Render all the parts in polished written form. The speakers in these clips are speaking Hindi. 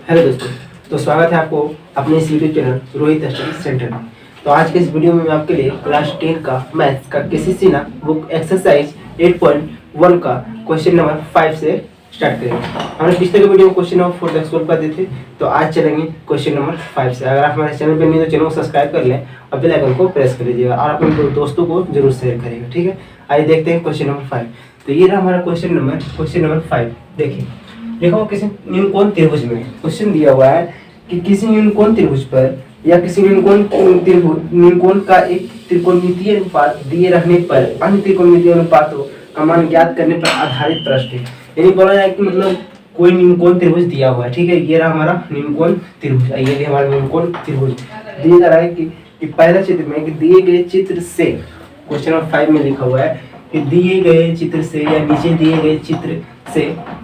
हेलो दोस्तों, तो स्वागत है आपको अपने इस YouTube channel Rohit study centre में। तो आज के इस वीडियो में मैं आपके लिए क्लास 10 का मैथ्स का केसीसी ना बुक एक्सरसाइज 8.1 का क्वेश्चन नंबर 5 से स्टार्ट करेंगे। हमने पिछले वीडियो में क्वेश्चन नंबर 4 तक सोल्व कर दिए थे, तो आज चलेंगे क्वेश्चन नंबर 5 से। अगर आप हमारे चैनल पर नहीं तो चैनल को सब्सक्राइब कर लें और बेल आइकन को प्रेस कर लीजिएगा और अपने दोस्तों को जरूर शेयर करिएगा, ठीक है। आइए देखते हैं क्वेश्चन नंबर 5। तो ये रहा हमारा क्वेश्चन नंबर 5। देखिए देखो, किसी न्यूनकोण त्रिभुज में क्वेश्चन दिया हुआ है कि किसी न्यूनकोण त्रिभुज पर या किसी न्यूनकोण का एक त्रिकोणमितीय अनुपात दिए रहने पर अन्य त्रिकोणमितीय अनुपातों का मान ज्ञात करने पर आधारित प्रश्न है। यानी बोला जाए कि मतलब कोई न्यूनकोण त्रिभुज दिया हुआ है, ठीक है। ये रहा हमारा न्यूनकोण त्रिभुज, ये भी हमारा न्यूनकोण त्रिभुज दिया जा रहा है कि पहला चित्र में कि दिए गए चित्र से, क्वेश्चन नंबर 5 में लिखा हुआ है कि दिए गए चित्र से या नीचे दिए गए चित्र से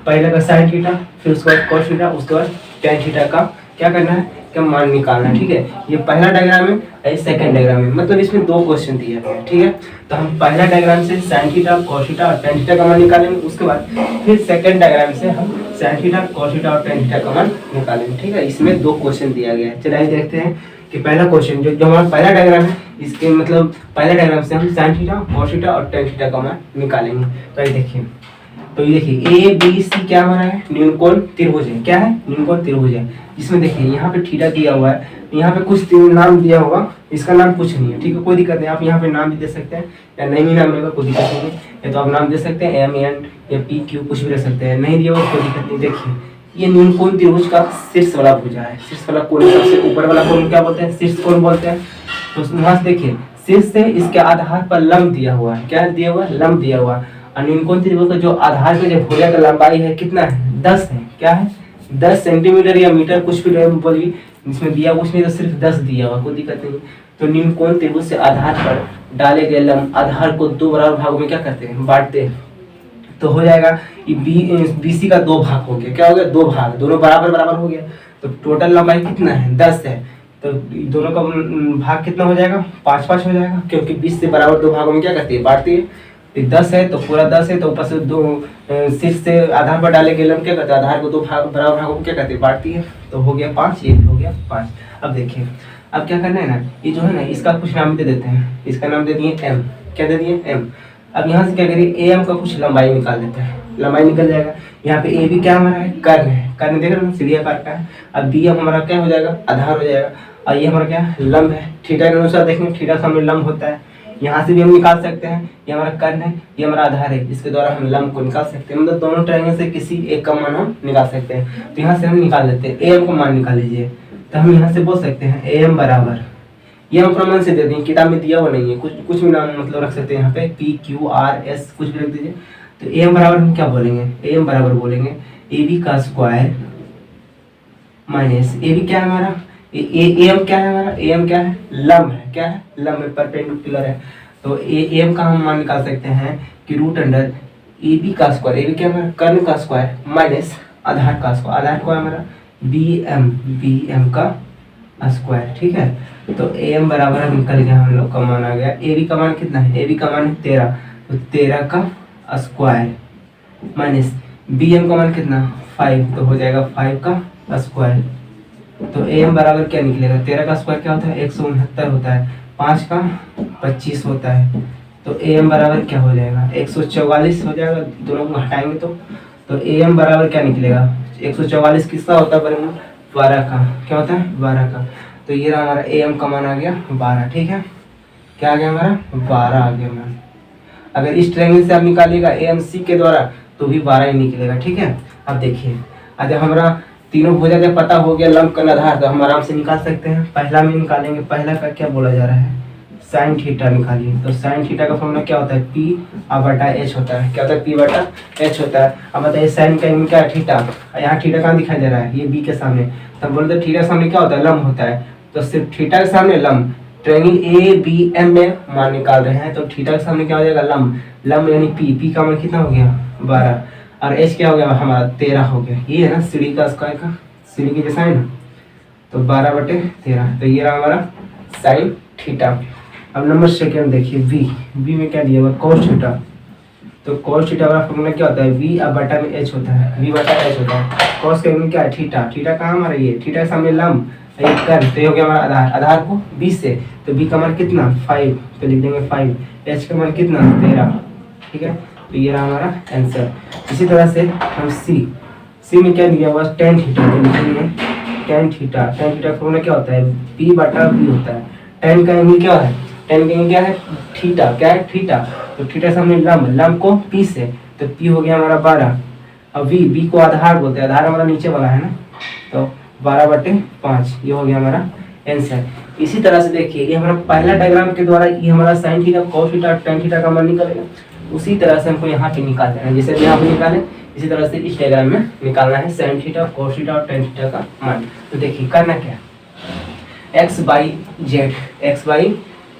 पहला का साइन थीटा, फिर उसके बाद कॉस थीटा, उसके बाद टेन थीटा का क्या करना है, क्या मान निकालना है, ठीक है। ये पहला डायग्राम है, ये सेकंड डायग्राम है, मतलब इसमें दो क्वेश्चन दिया गया है, ठीक है। तो हम पहला डायग्राम से साइन थीटा, कॉस थीटा और टेन थीटा का मान निकालेंगे। उसके बाद फिर सेकंड डायग्राम से हम साइन थीटा, कॉस थीटा और टेन थीटा का मान निकालेंगे, ठीक है। इसमें दो क्वेश्चन दिया गया है। चलिए देखते हैं कि पहला क्वेश्चन जो हमारा पहला डायग्राम है, इसके मतलब पहला डायग्राम से हम साइन थीटा, कॉस थीटा और टेन थीटा का मान निकालेंगे। तो ये देखिए, तो ये देखिए ए बी सी क्या हमारा है, न्यूनकोण त्रिभुज है। क्या है, न्यूनकोण त्रिभुज है। इसमें देखिए यहाँ पे थीटा दिया हुआ है, यहाँ पे कुछ नाम दिया होगा, इसका नाम कुछ नहीं है, ठीक है। कोई दिक्कत नहीं, आप यहाँ पे नाम भी दे सकते हैं या नहीं भी नाम रहेगा कोई दिक्कत नहीं है। या तो आप नाम दे सकते हैं एम एन या पी क्यू, कुछ भी रख सकते हैं, नहीं दिया होगा कोई दिक्कत नहीं। देखिए ये न्यूनकोण त्रिभुज का शीर्ष वाला भुजा है। शीर्ष वाला कोण, सबसे ऊपर वाला कोण क्या बोलते हैं, शीर्ष कोण बोलते हैं। तो वहां से देखिए शीर्ष से इसके आधार पर लंब दिया हुआ है। क्या दिया हुआ है, लंब दिया हुआ है। और न्यूनकोण त्रिभुज का जो आधार पे जो भुजा का लंबाई है कितना है, 10 है। क्या है, 10 सेंटीमीटर या मीटर, कुछ भी बोलिए, इसमें दिया कुछ नहीं, तो सिर्फ 10 दिया हुआ, कोई दिक्कत नहीं। तो न्यूनकोण त्रिभुज से आधार पर डाले गए लंब आधार को दो बराबर भागों में क्या करते हैं, बांटते हैं। तो हो जाएगा बीसी का दो भाग हो गया। क्या हो गया, दो भाग, दोनों बराबर बराबर हो गया। तो टोटल लंबाई कितना है, 10 है। तो दोनों का भाग कितना हो जाएगा, 5-5 हो जाएगा, क्योंकि 20 से बराबर दो भागों में क्या करती है, बांटती है। 10 है तो पूरा 10 है, तो ऊपर से दो शीर्ष से आधार पर डाले गए लंब क्या करते हैं, आधार को दो भाग बराबर भागों में क्या करते हैं, बांटती है। तो हो गया 5, ये भी हो गया 5। अब देखिए अब क्या करना है ना, ये जो है ना इसका कुछ नाम दे देते हैं। इसका नाम दे दिए एम। क्या दे दिए, एम। अब यहाँ से क्या करिए, ए एम का कुछ लंबाई निकाल देते हैं, लंबाई निकल जाएगा। यहाँ पे ए भी क्या हमारा है, कर्ण है। कर्ण देख रहे हो, सीढ़ी आकार का है। अब बी एम हमारा क्या हो जाएगा, आधार हो जाएगा। और ये हमारा क्या है, लंब है। थीटा के अनुसार देखेंगे, थीटा का हमें लंब होता है। यहाँ से भी हम निकाल सकते हैं, ये हमारा कर्ण है, ये हमारा आधार है, इसके द्वारा हम लंब को निकाल सकते हैं। मतलब दोनों ट्रायंगल से किसी एक का मान हम निकाल सकते हैं। तो यहाँ से हम निकाल लेते हैं, ए एम को मान निकाल लीजिए। तो हम यहाँ से बोल सकते हैं ए एम बराबर, ये हम अपना मन से दे देंगे, किताब में दिया हुआ नहीं है, कुछ भी नाम मतलब रख सकते हैं। यहाँ पे पी क्यू आर एस कुछ भी रख दीजिए। तो ए एम बराबर हम क्या बोलेंगे, ए एम बराबर बोलेंगे ए बी का स्क्वायर माइनस ए बी क्या है हमारा, ए एम क्या है हमारा, ए एम क्या है, लंब है। क्या है, लंब है, परपेंडिकुलर है। तो ए एम का हम मान निकाल सकते हैं कि रूट अंडर ए बी का स्क्वायर, ए बी क्या हमारा, कर्ण का स्क्वायर माइनस आधार का स्क्वायर। आधार को हमारा बी एम का स्क्वायर, ठीक है। तो ए एम बराबर निकल गया, हम लोग का मान आ गया। ए बी का मान कितना है, ए बी का मान है 13, तो 13 का स्क्वायर माइनस बी एम का मान कितना 5, तो हो जाएगा 5 का स्क्वायर। तो ए एम बराबर क्या निकलेगा, 13 का स्क्वायर क्या होता है, 169 होता है, 5 का 25 होता है। तो ए एम बराबर क्या हो जाएगा, 144 हो जाएगा, दोनों को हटाएंगे तो ए एम बराबर क्या निकलेगा, 144 किसका होता है, 12 का। क्या होता है, 12 का। तो ये रहा हमारा ए एम का मान आ गया 12, ठीक है। क्या आ गया हमारा, 12 आ गया मान। अगर इस ट्रायंगल से आप निकालिएगा ए एम सी के द्वारा तो भी 12 ही निकलेगा, ठीक है। अब देखिए, आज हमारा तीनों भुजा का पता हो गया, लंब का आधार, तो हम आराम से निकाल सकते हैं। पहला में निकालेंगे, पहला का क्या बोला जा रहा है, साइन थीटा निकालिए। तो साइन थीटा का फॉर्मूला क्या होता है, पी बटा एच होता है। क्या होता है, पी बटा एच होता है। अब बताइए साइन का क्या है, थीटा। यहाँ थीटा कहाँ दिखाई दे रहा है, ये बी के सामने। तब बोलते थीटा के सामने क्या होता है, लंब होता है। तो सिर्फ थीटा के सामने लंब, ट्रायंगल ए बी एम में मान निकाल रहे हैं, तो थीटा के सामने क्या हो जाएगा, लंब। लंब यानी पी का मान कितना हो गया, 12, और एच क्या हो गया हमारा 13 हो गया। ये है ना सीढ़ी का स्क्वायर का, सीढ़ी के जैसा है ना। तो 12/13, तो ये रहा हमारा साइन थीटा। अब नंबर सेकेंड देखिए, बी में क्या दिया हुआ, कॉस थीटा। तो cos थीटा का फॉर्मूला क्या होता है, v बटा में h होता है, v बटा h होता है। cos का यूनिट क्या है, थीटा। थीटा कहाँ हमारा, ये थीटा के सामने लंब, ये कर्व, तो ये हो गया हमारा आधार। आधार को 20 से, तो b का मान कितना 5, तो लिख देंगे 5, h का मान कितना 13। ठीक है, तो ये रहा हमारा आंसर। इसी तरह से हम सी में क्या दिया हुआ है, tan थीटा, तो लिखेंगे tan थीटा। tan थीटा का फॉर्मूला क्या होता है, p बटा v होता है। tan का यूनिट क्या है, tan का यूनिट क्या है, थीटा। क्या है, थीटा। तो थीटा सामने लंब, लंब को p से, तो p हो गया हमारा 12। अब v को आधार बोलते हैं, आधार हमारा नीचे वाला है ना, तो 12/5, ये हो गया हमारा आंसर। इसी तरह से देखिए, ये हमारा पहला डायग्राम के द्वारा ये हमारा sin theta, cos theta, tan theta का मान निकलेगा। उसी तरह से हमको यहाँ पे निकालना है, जैसे यहाँ पे निकाले इसी तरह से इस डायग्राम में निकालना है sin थीटा, cos थीटा और tan थीटा का मान। तो देखिए करना क्या, x बाई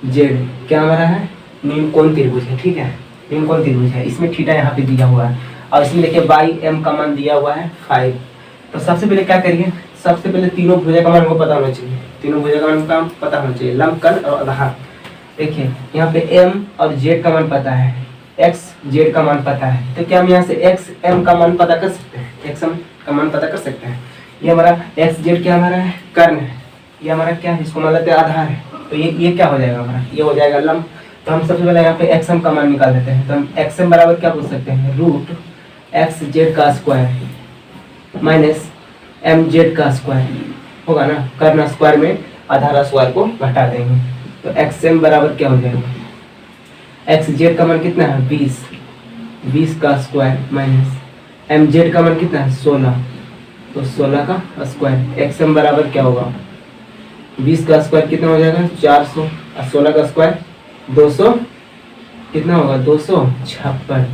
जेड क्या हमारा है, न्यून कोण त्रिभुज है। ठीक है, न्यून कोण त्रिभुज है, इसमें थीटा यहाँ पे दिया हुआ है और इसमें देखिए बाई एम का मान दिया हुआ है 5। तो सबसे पहले क्या करिए, सबसे पहले तीनों भुजा का मान हमको पता होना चाहिए, तीनों भुजा का मान का पता होना चाहिए, लंब, कर्ण और आधार। देखिए यहाँ पे m और z का मान पता है, x z का मान पता है, तो क्या हम यहाँ से x m का मान पता कर सकते हैं, x m का मान पता कर सकते हैं। ये हमारा x z क्या हमारा है, कर्ण है, ये हमारा क्या है, इसको मान लेते हैं आधार है, तो ये क्या हो जाएगा हमारा, ये हो जाएगा लंब। तो हम सबसे पहले यहाँ पे x m का मान निकाल देते हैं, तो हम x m बराबर क्या बोल सकते हैं, रूट x z का स्क्वायर माइनस m z का स्क्वायर होगा ना, कर्ण स्क्वायर में आधार स्क्वायर को घटा देंगे, तो x m बराबर क्या हो जाएगा, x z का मान कितना है 20 का स्क्वायर माइनस m z का मान कितना है 16, तो 16 का स्क्वायर। x m बराबर क्या होगा, 20 का स्क्वायर कितना हो जाएगा 400 और 16 का स्क्वायर 200, कितना होगा 256।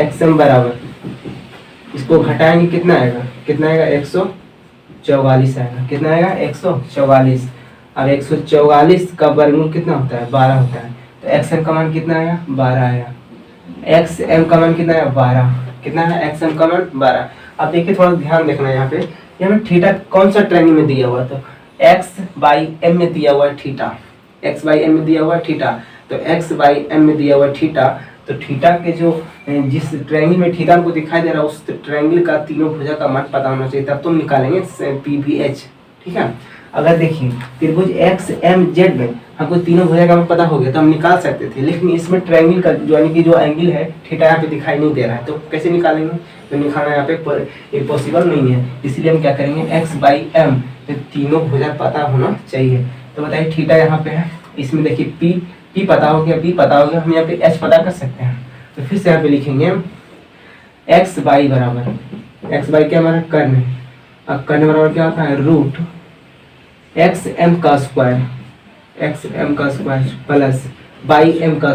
x m बराबर, इसको घटाएंगे कितना आएगा, 144 आएगा, कितना आएगा 144। अब 144 का वर्गमूल कितना होता है, 12 होता है, तो x m का मान कितना आया 12 आया, x m का मान कितना आया 12, कितना है x m का मान 12। अब देखिए थोड़ा ध्यान देखना है यहाँ पे, यहाँ पे थीटा कौन सा ट्रायंगल में दिया हुआ, तो x बाई m में दिया हुआ है थीटा, x बाई m में दिया हुआ है थीटा, तो x बाई m में दिया हुआ है थीटा। तो थीटा के जो जिस ट्रायंगल में थीटा हमको दिखाई दे रहा है उस ट्रायंगल का तीनों भुजा का मान पता होना चाहिए, तब तुम निकालेंगे PVH। ठीक है, अगर देखिए त्रिभुज x m z में हमको तीनों भुजा का मान पता हो गया तो हम निकाल सकते थे, लेकिन इसमें ट्रायंगल का जो यानी कि जो एंगल है थीटा यहाँ पे दिखाई नहीं दे रहा है, तो कैसे निकालेंगे, तो निकालना यहाँ पे पॉसिबल नहीं है। इसलिए हम क्या करेंगे, x बाई m तो तीनों भुजा पता होना चाहिए। तो बताइए थीटा यहाँ पे है, इसमें देखिए p पता हो गया, b पता हो गया, हम यहाँ पे h पता कर सकते हैं। तो फिर से यहाँ पे लिखेंगे x बाई बराबर, x बाई क्या हमारा कर्ण है, अब कर्ण बराबर क्या होता है रूट x m का स्क्वायर प्लस बाई m का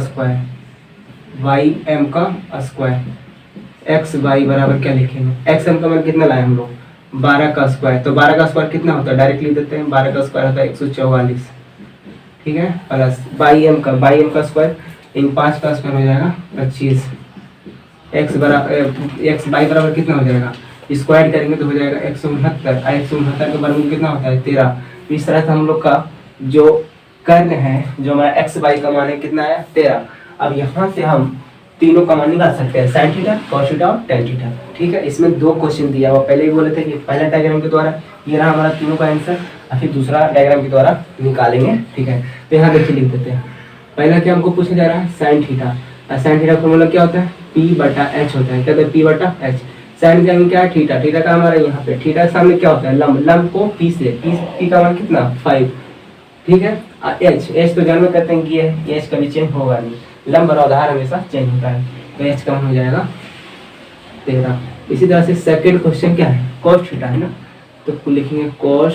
स्क्वायर x बाई बराबर क्या लिखेंगे, x m का मान कितना लाए हम लोग 12 का स्क्वायर, तो 12 का स्क्वायर कितना होता है, डायरेक्ट लिख देते हैं, 12 का स्क्वायर होता है 144। ठीक है, प्लस बाई m का स्क्वायर इन 5 का स्क्वायर हो जाएगा 25, x बाई बराबर कितना हो जाएगा, स्क्वायर करेंगे तो हो जाएगा 169, 169 का वर्गमूल कितना होता है 13। इस तरह से हम लोग का जो कर्ण है, जो हमारा x बाई का मान है कितना है 13। अब यहाँ से हम तीनों का मान निकाल सकते हैं, sin थीटा, cos थीटा और tan थीटा। ठीक है, इसमें 2 क्वेश्चन दिया हुआ, पहले भी बोले थे कि पहला डायग्राम के द्वारा ये रहा हमारा तीनों का आंसर, और फिर दूसरा डायग्राम के द्वारा निकालेंगे। ठीक है, तो यहाँ देखिए लिख देते हैं, पहला क्या हमको पूछा जा रहा है sin थीटा, और sin थीटा का फॉर्मूला क्या होता है p/h होता है, क्या होता है p/h। sin का क्या है थीटा, थीटा का हमारा यहाँ पे थीटा के सामने क्या होता है लंब, लंब को p से, p का मान कितना 5। ठीक है, h तो जानवर करते हैं कि ये h कभी चेंज होगा नहीं, लंब और आधार हमेशा चेंज होता है, तो h का मान हो जाएगा 13। इसी तरह से सेकंड क्वेश्चन क्या है cos थीटा है ना, तो लिखेंगे cos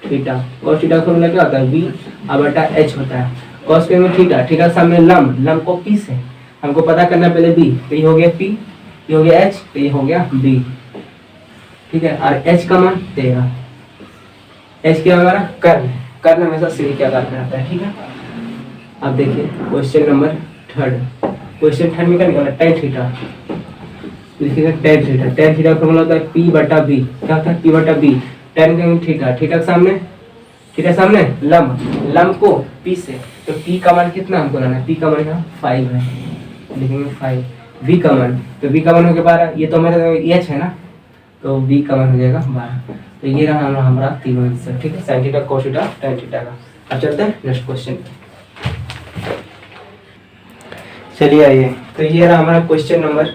थीटा का फॉर्मूला क्या होता है v/h होता है, cos के में थीटा, थीटा के सामने लंब, लंब को p से हमको पता करना पहले b, तो ये हो गया p, ये हो गया h, तो ये हो गया b। ठीक है, और h का मान 13, h क्या हमारा कर्ण हमेशा सीधी के आधार पर आता है। ठीक है, अब देखिए क्वेश्चन नंबर 3, क्वेश्चन 3 में क्या निकालना tan थीटा, लिखिएगा tan थीटा का फॉर्मूला होता है p/b, क्या होता है p/b, tan का थीटा, थीटा के सामने ठीक है सामने लम को p से, तो p का मान कितना हमको लाना है, p का मान यहाँ 5 है, लिखेंगे 5। v का मान, तो v का मान हो गया 12, ये तो हमारा h है ना, तो v का मान हो जाएगा 12। तो ये रहा हमारा तीनों आंसर, ठीक है, sin theta cos theta tan theta का। अब चलते हैं नेक्स्ट क्वेश्चन। चलिए आइए, तो ये रहा हमारा क्वेश्चन नंबर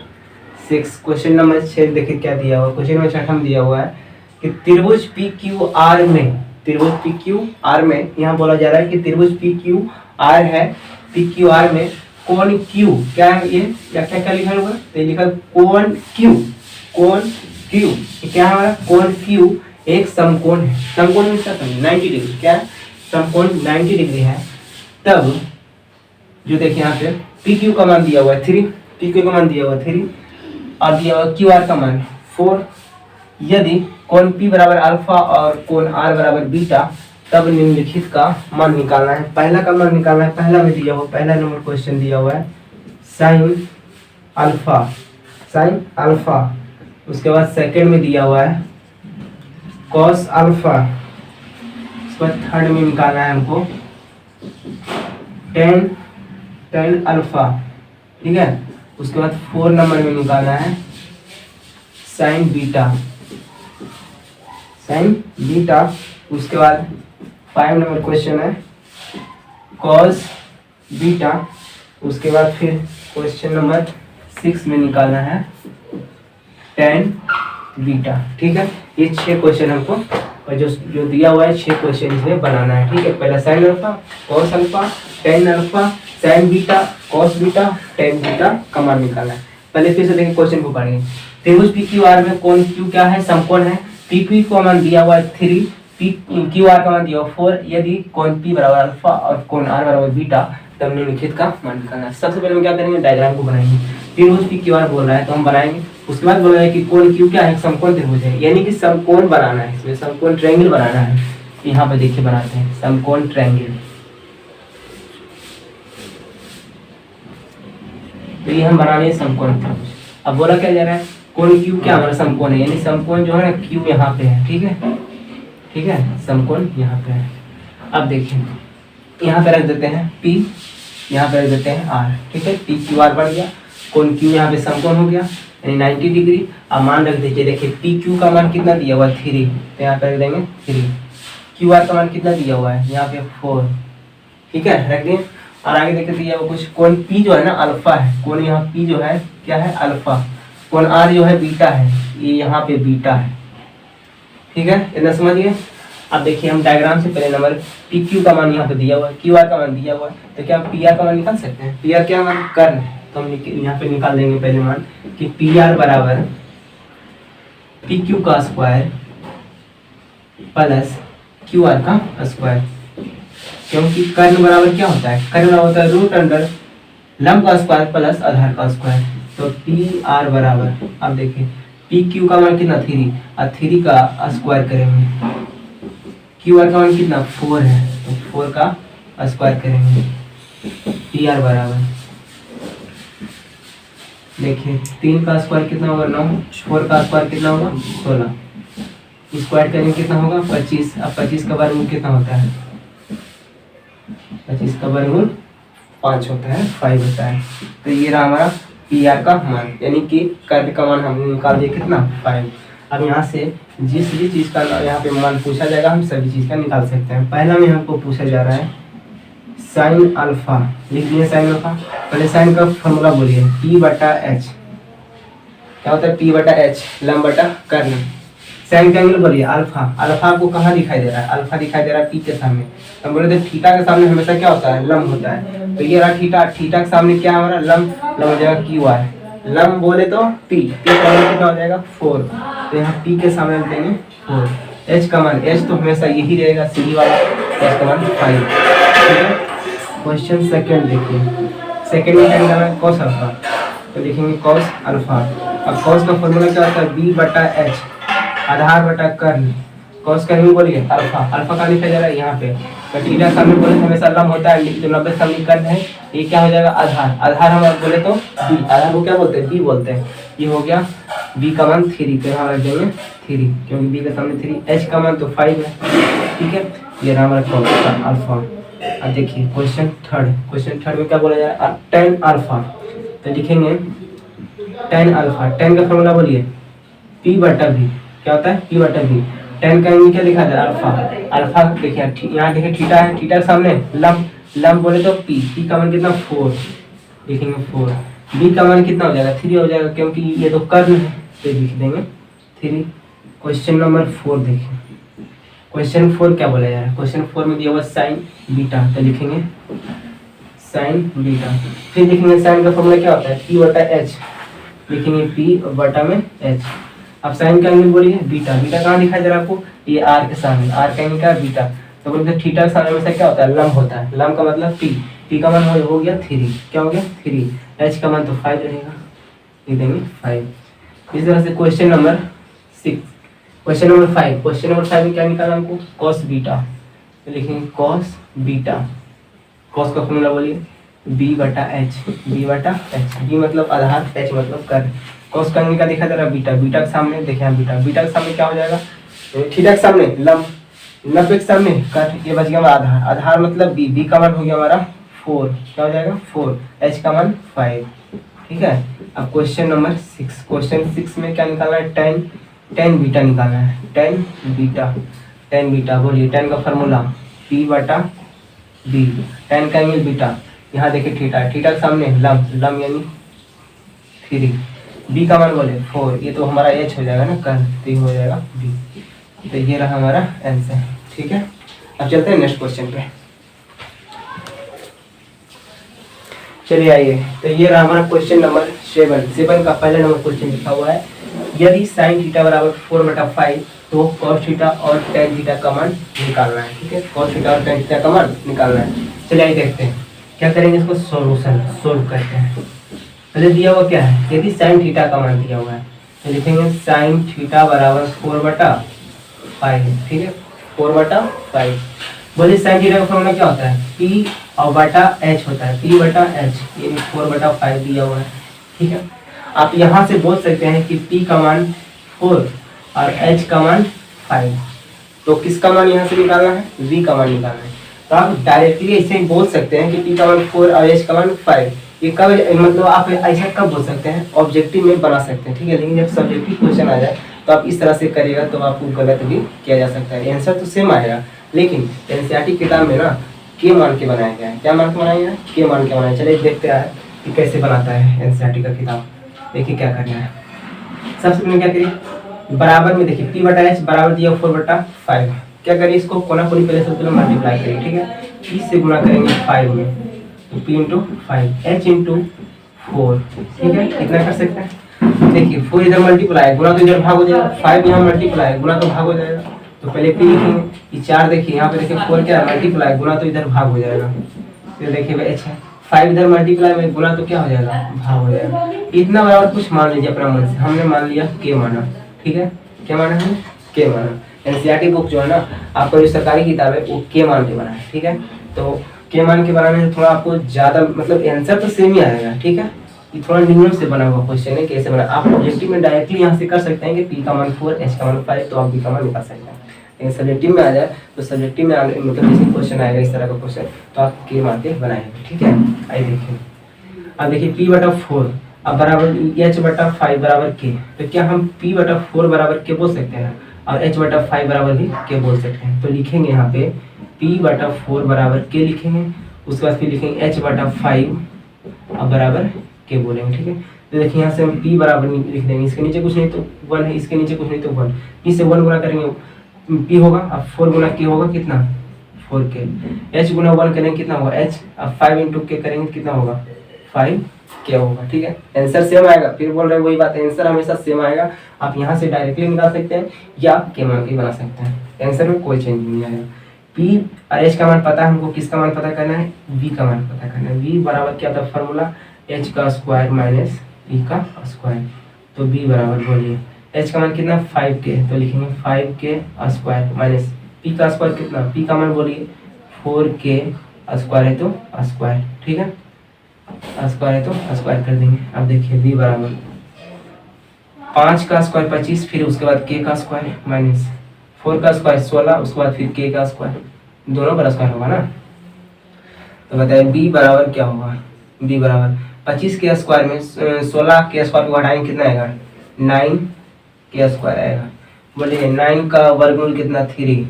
6। क्वेश्चन नंबर 6 देखिए क्या दिया हुआ है। क्वेश्चन नंबर 6 दिया हुआ है कि त्रिभुज PQR में, त्रिभुज PQR में यहाँ बोला जा रहा है कि त्रिभुज PQR है, PQR में कोण Q क्या है, ये क्या क्या क्या लिखा हुआ है, तो लिखा कोण Q, कोण Q क्या है हमारा, कोण Q एक समकोण है। समकोण में क्या 90 डिग्री, क्या है समकोण 90 डिग्री है। तब जो देखिए यहाँ पे PQ का मान दिया हुआ है 3, PQ का मान दिया हुआ 3 और दिया हुआ QR का मान 4। यदि कोण P बराबर अल्फा और कोण R बराबर बीटा, तब निम्नलिखित का मान निकालना है। पहला का मान निकालना है, पहला में दिया हुआ, पहला नंबर क्वेश्चन दिया हुआ है साइन अल्फा, उसके बाद सेकंड में दिया हुआ है कॉस अल्फा, उसके बाद थर्ड में निकालना है हमको टेन अल्फा, ठीक है। उसके बाद 4 नंबर में निकालना है साइन बीटा। उसके बाद 5 नंबर क्वेश्चन है कॉस बीटा। उसके बाद फिर क्वेश्चन नंबर 6 में निकालना है टेन बीटा, ठीक है। ये 6 क्वेश्चन हमको, और जो दिया हुआ है 6 क्वेश्चन इसमें बनाना है, ठीक है। पहला sine alpha, cos alpha, tan alpha, sign beta, cos beta, tan beta का मान निकालना है। पहले फिर से देखिए क्वेश्चन को पढ़ेंगे। त्रिभुज PQR में कोण Q क्या है, समकोण है। PP का मान दिया हुआ है 3, QR का मान दिया हुआ 4। यदि कोण P बराबर अल्फा और कोण R बराबर बीटा, तब निम्नलिखित का मान निकालना है। सबसे पहले हम क्या करेंगे, डायग्राम को बनाएंगे। त्रिभुज PQR बोल रहा है तो हम बनाएंगे। उसके बाद बोल रहा है कि कोण Q क्या है, समकोण त्रिभुज है, यानी कि समकोण बनाना है, इसमें समकोण ट्रायंगल बनाना है। यहाँ पे देखिए बनाते हैं समकोण ट्रायंगल। तो ये हम बना रहे हैं समकोण त्रिभुज। अब बोला क्या जा रहा है, कोण Q क्या हमारा समकोण है, यानी समकोण जो है ना Q यहाँ पे है, ठीक है, समकोण यहाँ पे है। अब देखिए यहाँ पे रख देते हैं P, यहाँ पे रख देते हैं R, ठीक है। PQR बन गया, कोण Q यहाँ पे समकोण हो गया यानी 90 डिग्री। अब मान रख दीजिए, देखिए PQ का मान कितना दिया हुआ है 3, तो यहाँ पे रख देंगे 3। QR का मान कितना दिया हुआ है यहाँ पे 4, ठीक है, रख दें। और आगे देखते दिया वो कुछ, कोण P जो है ना अल्फा है, कोण यहाँ P जो है क्या है अल्फा, कोण R जो है बीटा है, ये यहाँ पे बीटा है, ठीक है, इतना समझिए। अब देखिए हम डायग्राम से पहले नंबर PQ का मान यहाँ पे दिया हुआ है, QR का मान दिया हुआ है, तो क्या हम PR का मान निकाल सकते हैं। PR क्या मान, कर्ण, तो हम यहाँ पे निकाल देंगे पहले मान कि PR बराबर PQ का स्क्वायर प्लस QR का स्क्वायर, क्योंकि कर्ण बराबर क्या होता है, कर्ण बराबर होता है रूट अंडर लंब का स्क्वायर प्लस आधार का स्क्वायर। तो PR बराबर, अब देखिए PQ का मान कितना 3 और 3 का स्क्वायर करेंगे, QR का मान कितना 4 है, तो 4 का स्क्वायर करेंगे। PR बराबर देखिए 3 का स्क्वायर कितना होगा 9, 4 का स्क्वायर कितना होगा 16, स्क्वायर करेंगे कितना होगा 25। अब 25 का वर्गमूल कितना होता है, 25 का वर्गमूल 5 होता है, 5 होता है। तो ये रहा हमारा PR का मान, यानी कि कर्ण का मान हमने निकाल दिया कितना 5। अब यहाँ से जिस भी चीज़ का यहाँ पे मान पूछा जाएगा हम सभी चीज़ का निकाल सकते हैं। पहला में हमको पूछा जा रहा है साइन अल्फा, लिख दिए साइन अल्फा। पहले साइन का फॉर्मूला बोलिए, P/H क्या होता है, P/H लंब बटा कर्ण। साइन का एंगल बोलिए अल्फा, अल्फा आपको कहाँ दिखाई दे रहा है, अल्फा दिखाई दे रहा है P के सामने। हम बोले थे थीटा के सामने हमेशा क्या होता है, लंब होता है। तो ये रहा थीटा, थीटा के सामने क्या हमारा लंब हो जाएगा QR। लंब बोले तो P के सामने कितना हो जाएगा 4, तो यहाँ P के सामने देंगे 4। H का मान, H तो हमेशा यही रहेगा सीधी वाला, H का मान 5, ठीक है। क्वेश्चन सेकंड देखिए, सेकंड में क्या निकालना है cos अल्फा, तो लिखेंगे cos अल्फा। अब cos का फॉर्मूला क्या होता है B/H आधार बटा कर्ण, cos का ही बोलिए अल्फा, अल्फा का लिखा जा रहा है यहाँ पे। तो थीटा सामने बोले हमेशा लंब होता है, जो 90 सामने कर्ण है, ये क्या हो जाएगा आधार, आधार हम बोले तो B, आधार को क्या बोलते हैं B बोलते हैं। ये हो गया B का मान 3, तो यहाँ रख देंगे 3, क्योंकि B के सामने 3। H का मान तो 5 है, ठीक है। ये रहा हमारा कौन सा अल्फा। अब देखिए क्वेश्चन थर्ड में क्या बोला जा रहा है, टेन अल्फा। तो लिखेंगे टेन अल्फा, टेन का फॉर्मूला बोलिए पी बटा वी। क्या होता है, पी बटा वी। टेन का क्या लिखा जाए, अल्फा। अल्फा देखिए यहाँ देखिए थीटा है, थीटा के सामने लम बोले तो पी का मान कितना 4 लिखेंगे 4। बी का मान कितना हो जाएगा 3 हो जाएगा, क्योंकि ये तो कर्ण है तो लिख देंगे 3। क्वेश्चन नंबर 4 देखिए, क्वेश्चन 4 क्या बोला जा रहा है, क्वेश्चन 4 में दिया हुआ साइन बीटा। तो लिखेंगे साइन बीटा। फिर लिखेंगे साइन का फॉर्मूला क्या होता है, पी बटा एच। लिखेंगे पी बटा में एच। अब साइन का एंगल बोलिए बीटा। बीटा कहाँ दिखाई दे रहा है आपको, ये आर के सामने, आर का एंगल क्या है बीटा। तो बोलते थीटा के सामने में क्या होता है, लंब होता है। लंब का मतलब पी, पी का मान हो गया 3। क्या हो गया 3। एच का मान तो 5 रहेगा, लिख देंगे 5। इस तरह से question number 6। Question number 5, question number 5 में क्या निकाला हमको, कॉस बीटा। तो लिखेंगे कॉस बीटा। कॉस का फॉर्मूला बोलिए बी बटा एच। बी बटा एच, बी मतलब आधार, एच मतलब कर्ण। कॉस का एंगल का देखा जा रहा है बीटा। बीटा के सामने देखिए बीटा, बीटा के सामने क्या हो जाएगा, थीटा के सामने लंब, लंब के सामने कट। ये बच गया हमारा आधार, आधार मतलब बी। बी का मान हो गया हमारा 4। क्या हो जाएगा 4। एच का मान 5। ठीक है। अब क्वेश्चन नंबर 6, क्वेश्चन 6 में क्या निकालना है, टेन बीटा निकालना है। टेन बीटा बोलिए, टेन का फॉर्मूला पी बटा बी। टेन का एंगल बीटा, यहाँ देखिए थीटा, थीटा के सामने लंब यानी 3। बी का मान बोले 4। ये तो हमारा एच हो जाएगा ना कर्ण, तो ये हो जाएगा बी। तो ये रहा हमारा आंसर। ठीक है। अब चलते हैं नेक्स्ट क्वेश्चन पे। चलिए आइए, तो ये रहा हमारा क्वेश्चन नंबर 7 का पहला नंबर क्वेश्चन लिखा हुआ है, यदि साइन थीटा बराबर 4/5 तो कॉस थीटा और टेन थीटा का मान निकालना है। ठीक है, कॉस थीटा और टेन थीटा का मान निकालना है। चलिए आइए देखते हैं क्या करेंगे, इसको सोल्व करते हैं। पहले दिया हुआ क्या है, यदि साइन थीटा का मान दिया हुआ है तो लिखेंगे साइन थीटा बराबर 4/5। ठीक है, 4/5। बोलिए साइन थीटा का फॉर्मूला क्या होता है, पी और बटा एच होता है। पी बटा एच, ये 4/5 दिया हुआ है। ठीक है, आप यहाँ से बोल सकते हैं कि पी का मान 4 और एच का मान 5। तो किसका मान यहाँ से निकालना है, वी का मान निकालना है। तो आप डायरेक्टली ऐसे ही बोल सकते हैं कि पी का मान 4 और एच का मान 5। ये कब मतलब आप ऐसा कब बोल सकते हैं, ऑब्जेक्टिव में बना सकते हैं। ठीक है, लेकिन जब सब्जेक्टिव क्वेश्चन आ जाए तो आप इस तरह से करिएगा तो आपको गलत भी किया जा सकता है। आंसर तो सेम आएगा, लेकिन एनसीईआरटी किताब में ना के मान के बनाया गया है। क्या मान के बनाया गया है, के मान के बनाया। चलिए देखते हैं कि कैसे बनाता है एनसीईआरटी का किताब। देखिए क्या करना है, सबसे पहले क्या करिए, बराबर में देखिए पी बटा एच बराबर दिया 4/5। क्या करिए, इसको कोना कोनी पहले सबसे पहले मल्टीप्लाई करिए। ठीक है, पी से गुणा करेंगे 5 में, तो पी इंटू 5, एच इंटू 4। ठीक है, कितना कर सकते हैं, देखिए 4 इधर मल्टीप्लाई, गुणा तो इधर भाग हो जाएगा, 5 यहाँ मल्टीप्लाई, गुणा तो भाग हो जाएगा। तो पहले पी लिखेंगे, ये 4 देखिए यहाँ पे देखिए 4 क्या है मल्टीप्लाई, गुणा तो इधर भाग हो जाएगा। फिर देखिए एच है 5 इधर मल्टीप्लाई में, गुणा तो क्या हो जाएगा, भाग हो जाएगा। इतना बराबर कुछ मान लीजिए अपना मन से, हमने मान लिया के माना। ठीक है, क्या माना हमने, के माना। एनसीईआरटी बुक जो है ना आपका जो सरकारी किताब है वो के मान के बना है। ठीक है, तो के मान के बनाने से थोड़ा आपको ज्यादा मतलब आंसर तो सेम ही आएगा। ठीक है, ये थोड़ा नियम से बना हुआ क्वेश्चन है, कैसे बना। आप ऑब्जेक्टिव में डायरेक्टली यहाँ से कर सकते हैं कि पी का मान 4, एच का मान 5, तो आप बी का मान निकाल सकते हैं। लेकिन सब्जेक्टिव में आ जाए तो सब्जेक्टिव में मतलब जैसे क्वेश्चन आएगा इस तरह का क्वेश्चन तो आप के मान के बनाएंगे। ठीक है, आइए देखिए। अब देखिए पी बटा 4 अब बराबर एच बटा 5 बराबर के, तो क्या हम पी बटा 4 बराबर के बोल सकते हैं और एच बटा 5 बराबर भी के बोल सकते हैं। तो लिखेंगे यहाँ पे पी बटा 4 बराबर के लिखेंगे, उसके बाद फिर लिखेंगे एच बटा 5 अब बराबर के बोलेंगे। ठीक है, तो देखिए यहाँ से हम पी बराबर लिख देंगे, इसके नीचे कुछ नहीं तो 1 है, इसके नीचे कुछ नहीं तो 1, पी से 1 गुना करेंगे पी होगा, अब 4 गुना के होगा कितना 4 के, एच गुना 1 करेंगे कितना होगा एच, अब 5 इंटू के करेंगे कितना होगा 5 क्या होगा। ठीक है, आंसर सेम आएगा, फिर बोल रहे हैं वही बात है, आंसर हमेशा सेम आएगा। आप यहाँ से डायरेक्टली निकाल सकते हैं या के मान के बना सकते हैं, आंसर में कोई चेंज नहीं आएगा। पी और एच का मान पता है हमको, किसका मान पता करना है, वी का मान पता करना है। वी बराबर क्या था फॉर्मूला, एच का स्क्वायर माइनस ई का स्क्वायर। तो बी बराबर बोलिए एच का मान कितना 5 के, तो लिखेंगे 5 के स्क्वायर माइनस पी का स्क्वायर कितना, पी का मान बोलिए 4 के स्क्वायर है तो स्क्वायर। ठीक है, स्क्वायर है तो स्क्वायर कर देंगे। अब देखिए बी बराबर 5 का स्क्वायर 25, फिर उसके बाद के का स्क्वायर माइनस 4 का स्क्वायर 16, उसके बाद फिर के का स्क्वायर। दोनों का स्क्वायर होगा ना। तो बताइए b बराबर क्या होगा, b बराबर 25 के स्क्वायर में 16 के स्क्वायर को हटाएंगे कितना आएगा, 9 के स्क्वायर आएगा। बोलिए 9 का वर्गमूल कितना, 3,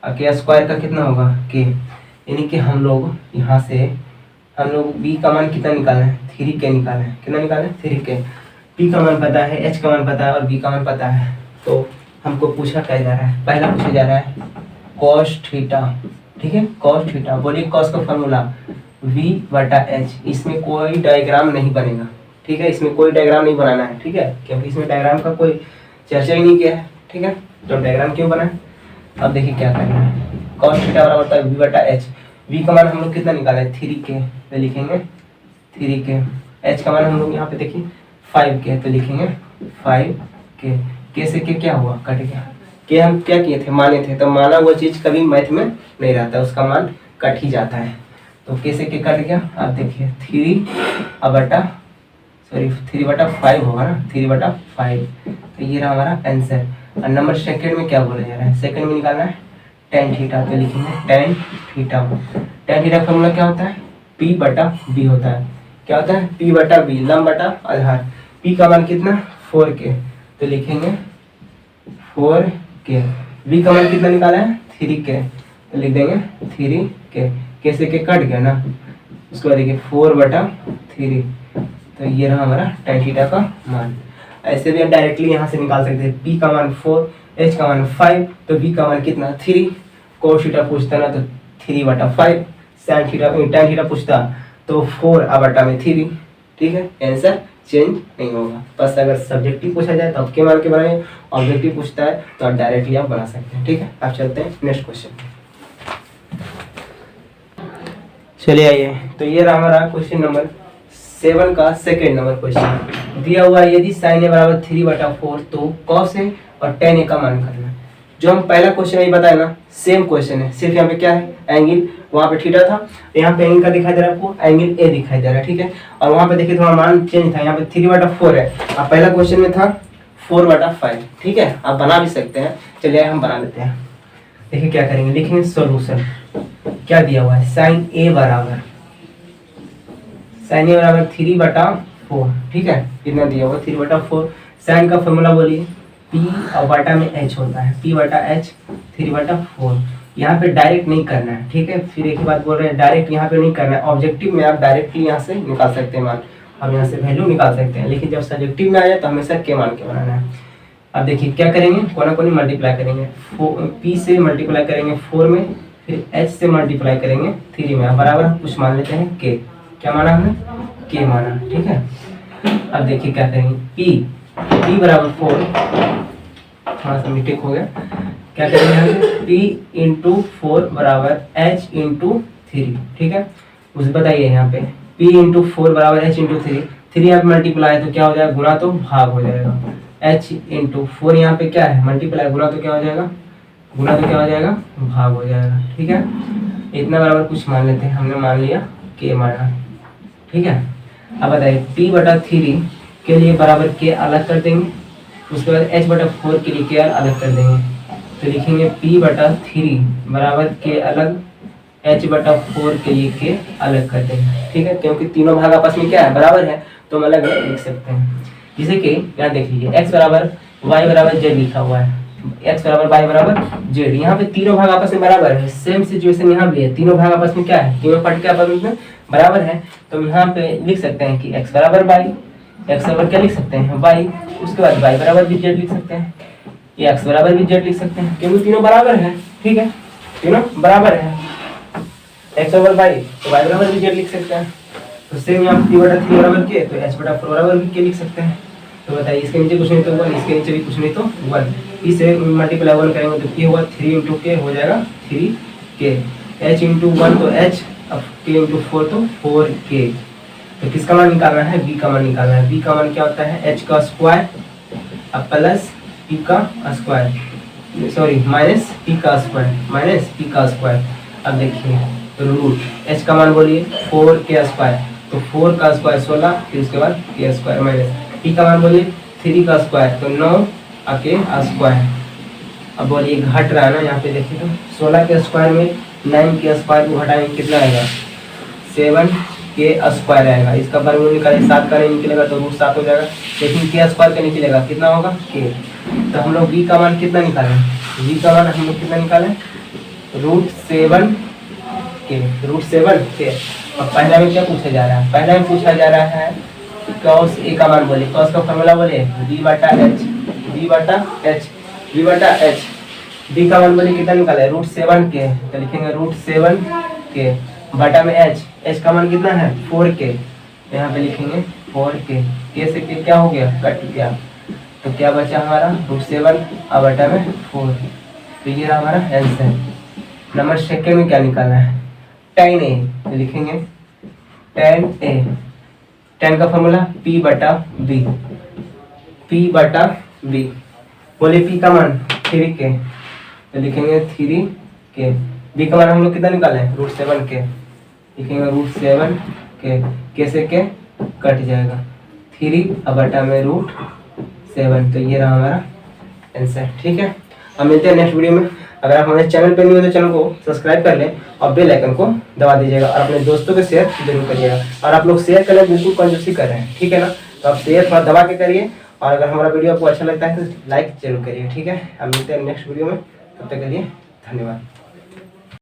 और के स्क्वायर का कितना होगा k, यानी कि हम लोग यहाँ से हम लोग b का मान कितना निकालना है, 3k निकालना है। कितना निकालना है, 3k। p का मान पता है, h का मान पता है और b का मान पता है। तो हमको पूछा क्या जा रहा है, पहला पूछा जा रहा है cos थीटा, ठीक है, cos थीटा। बोलिए cos का फॉर्मूला v/h, इसमें कोई डायग्राम नहीं बनेगा, ठीक है, इसमें कोई डायग्राम नहीं बनाना है, ठीक है, क्योंकि इसमें डायग्राम का कोई चर्चा ही नहीं किया है, ठीक है, तो डायग्राम क्यों बना है। अब देखिए क्या करना है, cos थीटा बराबर होता है v/h। v का मान हम लोग कितना निकाला है, 3k, तो लिखेंगे 3k। h का मान हम लोग यहाँ पे देखिए 5k, तो लिखेंगे 5k। k से k क्या हुआ, कट गया। k हम क्या किए थे, माने थे, तो माना वो चीज कभी मैथ में नहीं रहता, उसका मान कट ही जाता है। तो k से k कट गया। अब देखिए 3/5 होगा ना, 3/5। तो ये रहा हमारा आंसर। और नंबर सेकंड में क्या बोला जा रहा है, सेकंड में निकालना है tan थीटा, तो लिखेंगे tan थीटा। tan थीटा का फॉर्मूला क्या होता है, p/b होता है। क्या होता है, p/b, लंब बटा आधार। p का मान कितना, 4k, तो लिखेंगे 4k। v का मान कितना निकाला है, 3k, तो लिख देंगे 3k। k से k कट गया ना, उसके बाद देखिए 4/3, तो ये रहा हमारा tan थीटा का मान। ऐसे भी हम डायरेक्टली यहाँ से निकाल सकते हैं, p का मान 4, h का मान 5, तो v का मान कितना, 3। cos थीटा पूछता ना तो 3/5, sin थीटा tan थीटा पूछता तो 4/3, ठीक है, आंसर चेंज नहीं होगा। बस अगर सब्जेक्टिव पूछा जाए तो अब के मान के बनाए, ऑब्जेक्टिव पूछता है तो आप डायरेक्टली आप बना सकते हैं, ठीक है। आप चलते हैं नेक्स्ट क्वेश्चन। चलिए आइए, तो ये रहा हमारा क्वेश्चन नंबर 7 का सेकेंड नंबर क्वेश्चन। दिया हुआ है यदि sin a बराबर 3/4 तो cos a और tan a का मान करना। जो हम पहला क्वेश्चन नहीं बताया ना, सेम क्वेश्चन है, सिर्फ यहाँ पे क्या है, एंगल, वहाँ पे थीटा था, यहाँ पे एंगल का दिखाई दे रहा है आपको, एंगल ए दिखाई दे रहा है, ठीक है। और वहाँ पे देखिए थोड़ा मान चेंज था, यहाँ पे 3/4 है, अब पहला क्वेश्चन में था 4/5, ठीक है, आप बना भी सकते हैं। चलिए हम बना लेते हैं। देखिए क्या करेंगे, लिखेंगे सोल्यूशन। क्या दिया हुआ है, sin a बराबर 3/4, ठीक है, कितना दिया हुआ 3/4। sin का फॉर्मूला बोलिए, p और बटा में h होता है, p/h 3/4। यहाँ पे डायरेक्ट नहीं करना है, ठीक है, फिर एक ही बात बोल रहे हैं, डायरेक्ट यहाँ पे नहीं करना है। ऑब्जेक्टिव में आप डायरेक्टली यहाँ से निकाल सकते हैं मान, हम यहाँ से वैल्यू निकाल सकते हैं, लेकिन जब सब्जेक्टिव में आ जाए तो हमेशा के मान के बनाना है। अब देखिए क्या करेंगे, कोना कोनी मल्टीप्लाई करेंगे, p से मल्टीप्लाई करेंगे 4 में, फिर h से मल्टीप्लाई करेंगे 3 में, बराबर हम कुछ मान लेते हैं k। क्या माना हमने, k माना, ठीक है। अब देखिए क्या करेंगे, p बराबर 4, थोड़ा सा मिस्टेक हो गया, क्या करेंगे हम, p इंटू 4 बराबर h इंटू 3, ठीक है। उसे बताइए यहाँ पे p इंटू 4 बराबर h इंटू 3 यहाँ पे मल्टीप्लाई तो क्या हो जाएगा, गुना तो भाग हो जाएगा। h इंटू 4 यहाँ पे क्या है, मल्टीप्लाई, गुना तो क्या हो जाएगा, गुना तो क्या हो जाएगा, भाग हो जाएगा, ठीक है। इतना बराबर कुछ मान लेते हैं, हमने मान लिया k माना, ठीक है। अब बताइए p/3 के लिए बराबर k अलग कर देंगे, उसके बाद h/4 के लिए k अलग कर देंगे, तो लिखेंगे p/3 बराबर k अलग, h/4 के लिए k अलग कर देंगे, ठीक है, क्योंकि तीनों भाग आपस में क्या है, बराबर है, तो हम अलग अलग लिख सकते हैं। जैसे कि यहाँ देख लीजिए x बराबर y बराबर z लिखा हुआ है, x बराबर y बराबर z, यहाँ पे तीनों भाग आपस में बराबर है। सेम सिचुएशन यहाँ भी है, तीनों भाग आपस में क्या है, तीनों पट के आपस में बराबर है, तो यहाँ पे लिख सकते हैं कि x बराबर y, x बराबर क्या लिख सकते हैं, y, उसके बाद y बराबर भी z लिख सकते हैं, ये x बराबर भी z लिख सकते हैं, क्योंकि तीनों बराबर है, ठीक है, तीनों बराबर है, x बराबर y तो y बराबर भी z लिख सकते हैं। तो सेम यहाँ p/3 बराबर k, तो h/4 बराबर भी k लिख सकते हैं। तो बताइए इसके नीचे कुछ नहीं तो 1, इसके नीचे भी कुछ नहीं तो 1, इसे मल्टीप्लाई 1 करेंगे तो k होगा 3 इंटू k हो जाएगा 3k, h इंटू 1 तो h, अब k इंटू 4 तो 4k। तो किसका मान निकालना है, b का मान निकालना है। b का मान क्या होता है, h का स्क्वायर अब प्लस p का स्क्वायर, सॉरी माइनस p का स्क्वायर, माइनस p का स्क्वायर। अब देखिए तो रूट h का मान बोलिए 4k स्क्वायर, तो 4 का स्क्वायर 16, फिर उसके बाद k स्क्वायर माइनस p का मान बोलिए 3 का स्क्वायर, तो 9 के स्क्वायर, अब बोलिए घट रहा है ना, यहाँ पे देखिए तो 16 के स्क्वायर में 9 के स्क्वायर को घटाएंगे कितना आएगा, 7 के स्क्वायर आएगा। इसका वर्गमूल निकालें, 7 का नहीं निकलेगा तो रूट 7 हो जाएगा, लेकिन के स्क्वायर का निकलेगा कितना होगा के। तो हम लोग v का मान कितना निकालें, v का मान हम लोग कितना निकालें, √7 के, √7 के। अब पहला में क्या पूछा जा रहा है, पहला में पूछा जा रहा है cos a का मान बोले, cos का फॉर्मूला बोले v/h, v/h, v/h। b का मान बोले कितना निकाले, √7 के, तो लिखेंगे √7 के बटा में h का मान कितना है 4 के, यहाँ पे लिखेंगे 4 के से के क्या हो गया, कट गया, तो क्या बचा हमारा √7 और बटा में 4। तो ये रहा हमारा आंसर। नंबर सेकेंड में क्या निकालना है, tan a, तो लिखेंगे tan a, tan का फॉर्मूला p/b, p/b। बोले p का मान 3 के, तो लिखेंगे 3 के। b का मान हम लोग कितना निकाले √7 के, लिखेंगे √7 के से के कट जाएगा 3 और बटा में √7। तो ये रहा हमारा आंसर। ठीक है, अब मिलते हैं नेक्स्ट वीडियो में। अगर आप हमारे चैनल पर नहीं हो तो चैनल को सब्सक्राइब कर लें और बेल आइकन को दबा दीजिएगा और अपने दोस्तों के शेयर जरूर करिएगा। और आप लोग शेयर करना बिल्कुल कंजूसी कर रहे हैं, ठीक है ना, तो आप शेयर थोड़ा दबा के करिए। और अगर हमारा वीडियो आपको अच्छा लगता है तो लाइक जरूर करिए। ठीक है, अब मिलते हैं नेक्स्ट वीडियो में, तब तक के लिए धन्यवाद।